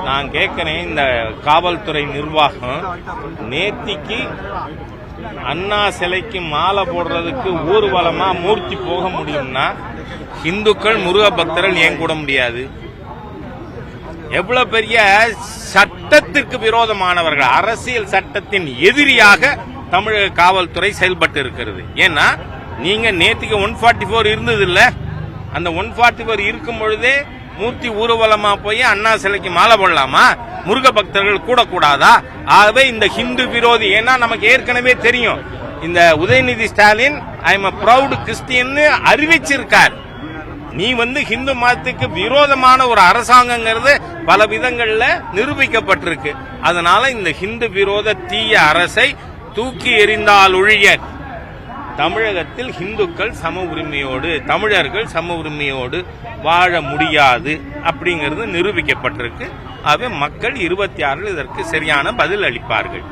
நான் கேட்கிறேன், இந்த காவல்துறை நிர்வாகம் நேத்திக்கு அண்ணா சிலைக்கு மாலை போடுறதுக்கு ஊர்வலமா மூர்த்தி போக முடியும்னா இந்துக்கள் முருக பக்தர்கள் ஏன் கூட முடியாது? எவ்வளவு பெரிய சட்டத்திற்கு விரோதமானவர்கள், அரசியல் சட்டத்தின் எதிரியாக தமிழக காவல்துறை செயல்பட்டு இருக்கிறது. ஏன்னா நீங்க நேத்திக்கு 144 இருந்தது இல்ல, அந்த 144 இருக்கும் பொழுதே மூர்த்தி ஊர்வலமா போய் அண்ணா சிலைக்கு மாலை போடலாமா? முருக பக்தர்கள் கூட கூடாதா? ஆகவே இந்த ஹிந்து விரோதி, ஏன்னா நமக்கு ஏற்கனவே தெரியும், இந்த Udhayanidhi Stalin I am proud Christian அறிவிச்சிருக்கார். நீ ஹிந்து மதத்துக்கு விரோதமான ஒரு அரசாங்கங்கிறது பல விதங்கள்ல நிரூபிக்கப்பட்டிருக்கு. அதனால இந்த ஹிந்து விரோத தீய அரசை தூக்கி எறிந்தால் ஒழிய தமிழகத்தில் இந்துக்கள் சம உரிமையோடு, தமிழர்கள் சம உரிமையோடு வாழ முடியாது அப்படிங்கிறது நிரூபிக்கப்பட்டிருக்கு. ஆகவே மக்கள் 26 இதற்கு சரியான பதில் அளிப்பார்கள்.